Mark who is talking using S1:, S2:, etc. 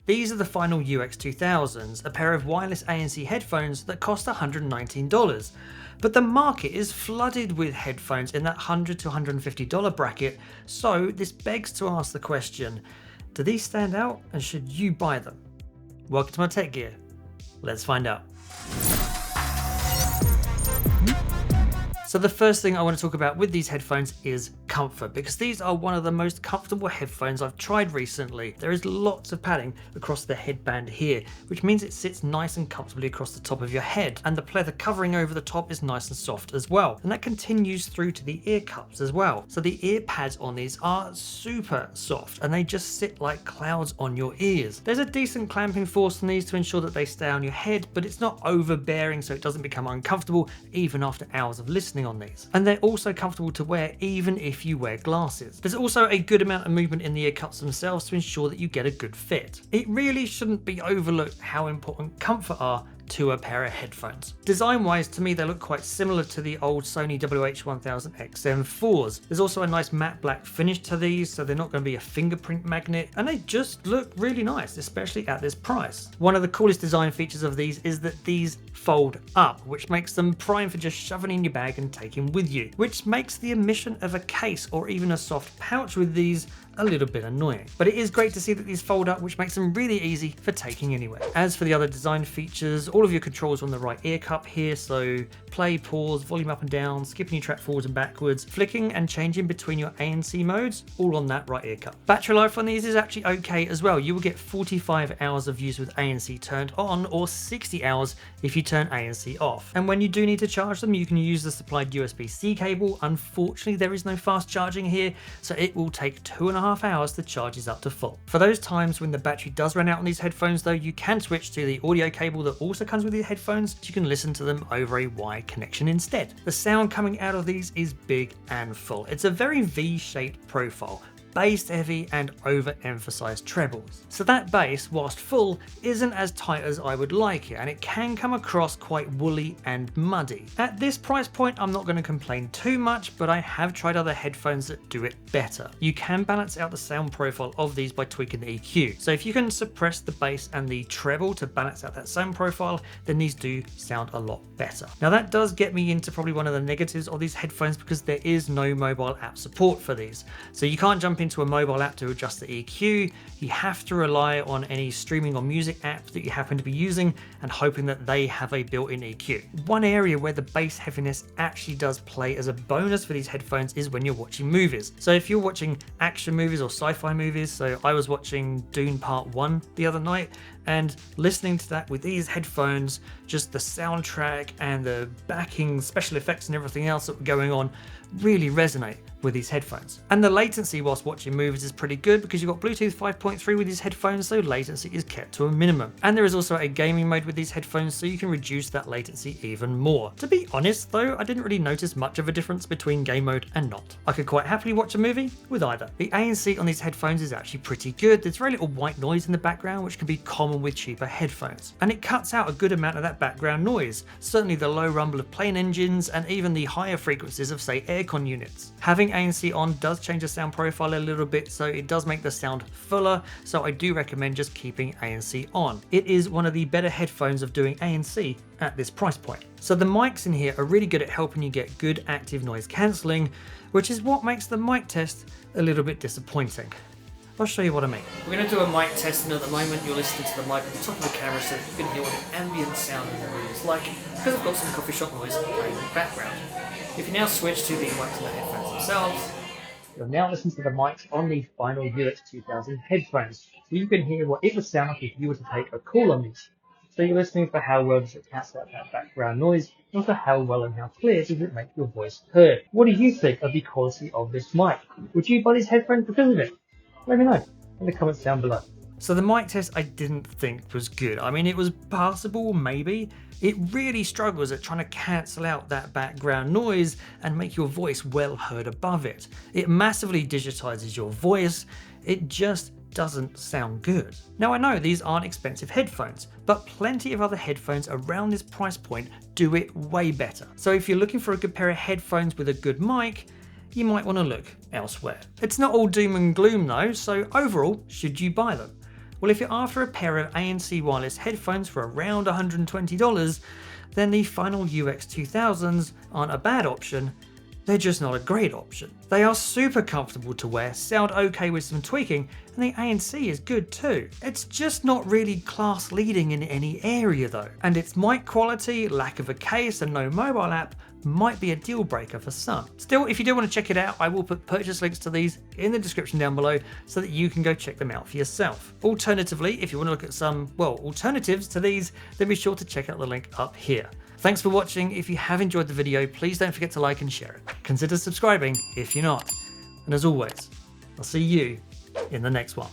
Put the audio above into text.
S1: These are the final UX2000s, a pair of wireless ANC headphones that cost $119. But the market is flooded with headphones in that $100 to $150 bracket, so this begs to ask the question, do these stand out and should you buy them? Welcome to my tech gear. Let's find out. So the first thing I want to talk about with these headphones is comfort, because these are one of the most comfortable headphones I've tried recently. There is lots of padding across the headband here, which means it sits nice and comfortably across the top of your head, and the pleather covering over the top is nice and soft as well, and that continues through to the ear cups as well. So the ear pads on these are super soft and they just sit like clouds on your ears. There's a decent clamping force on these to ensure that they stay on your head, but it's not overbearing so it doesn't become uncomfortable even after hours of listening on these. And they're also comfortable to wear even if you wear glasses. There's also a good amount of movement in the ear cups themselves to ensure that you get a good fit. It really shouldn't be overlooked how important comfort are to a pair of headphones. Design wise, to me they look quite similar to the old Sony WH-1000XM4s. There's also a nice matte black finish to these, so they're not going to be a fingerprint magnet, and they just look really nice, especially at this price. One of the coolest design features of these is that these fold up, which makes them prime for just shoving in your bag and taking with you, which makes the omission of a case or even a soft pouch with these a little bit annoying. But it is great to see that these fold up, which makes them really easy for taking anywhere. As for the other design features, all of your controls are on the right ear cup here, so play, pause, volume up and down, skipping your track forwards and backwards, flicking and changing between your ANC modes, all on that right ear cup. Battery life on these is actually okay as well. You will get 45 hours of use with ANC turned on, or 60 hours if you turn ANC off. And when you do need to charge them, you can use the supplied USB-C cable. Unfortunately, there is no fast charging here, so it will take 2.5 hours to charge these up to full. For those times when the battery does run out on these headphones though, you can switch to the audio cable that also comes with the headphones, so you can listen to them over a wired connection instead. The sound coming out of these is big and full. It's a very V-shaped profile, bass heavy and overemphasized trebles. So that bass, whilst full, isn't as tight as I would like it, and it can come across quite woolly and muddy. At this price point, I'm not going to complain too much, but I have tried other headphones that do it better. You can balance out the sound profile of these by tweaking the EQ. So if you can suppress the bass and the treble to balance out that sound profile, then these do sound a lot better. Now that does get me into probably one of the negatives of these headphones, because there is no mobile app support for these. So you can't jump into a mobile app to adjust the EQ. You have to rely on any streaming or music app that you happen to be using and hoping that they have a built-in EQ. One area where the bass heaviness actually does play as a bonus for these headphones is when you're watching movies. So if you're watching action movies or sci-fi movies, so I was watching Dune Part 1 the other night, and listening to that with these headphones, just the soundtrack and the backing special effects and everything else that were going on really resonate with these headphones. And the latency whilst watching movies is pretty good, because you've got Bluetooth 5.3 with these headphones, so latency is kept to a minimum. And there is also a gaming mode with these headphones, so you can reduce that latency even more. To be honest though, I didn't really notice much of a difference between game mode and not. I could quite happily watch a movie with either. The ANC on these headphones is actually pretty good. There's very little white noise in the background, which can be common with cheaper headphones. And it cuts out a good amount of that background noise, certainly the low rumble of plane engines and even the higher frequencies of, say, aircon units. Having ANC on does change the sound profile a little bit, so it does make the sound fuller, so I do recommend just keeping ANC on. It is one of the better headphones of doing ANC at this price point. So the mics in here are really good at helping you get good active noise cancelling, which is what makes the mic test a little bit disappointing. I'll show you what I mean. We're going to do a mic test, and at the moment you're listening to the mic at the top of the camera, so that you can hear what the ambient sound in the room is like, because I've got some coffee shop noise playing in the background. If you now switch to the mics and the headphones themselves, you'll now listen to the mics on the final UX2000 headphones, so you can hear what it would sound like if you were to take a call on these. So you're listening for how well does it cancel out that background noise, and also how well and how clear does it make your voice heard. What do you think of the quality of this mic? Would you buy these headphones because of it? Let me know in the comments down below. So the mic test I didn't think was good. I mean, it was passable, maybe. It really struggles at trying to cancel out that background noise and make your voice well heard above it. It massively digitizes your voice. It just doesn't sound good. Now I know these aren't expensive headphones, but plenty of other headphones around this price point do it way better. So if you're looking for a good pair of headphones with a good mic, you might want to look elsewhere. It's not all doom and gloom though, so overall, should you buy them? Well, if you're after a pair of ANC wireless headphones for around $120, then the Final UX 2000s aren't a bad option, they're just not a great option. They are super comfortable to wear, sound okay with some tweaking, and the ANC is good too. It's just not really class leading in any area though, and its mic quality, lack of a case and no mobile app might be a deal breaker for some. Still, if you do want to check it out, I will put purchase links to these in the description down below so that you can go check them out for yourself. Alternatively, if you want to look at some, well, alternatives to these, then be sure to check out the link up here. Thanks for watching. If you have enjoyed the video, please don't forget to like and share it. Consider subscribing if you're not. And as always, I'll see you in the next one.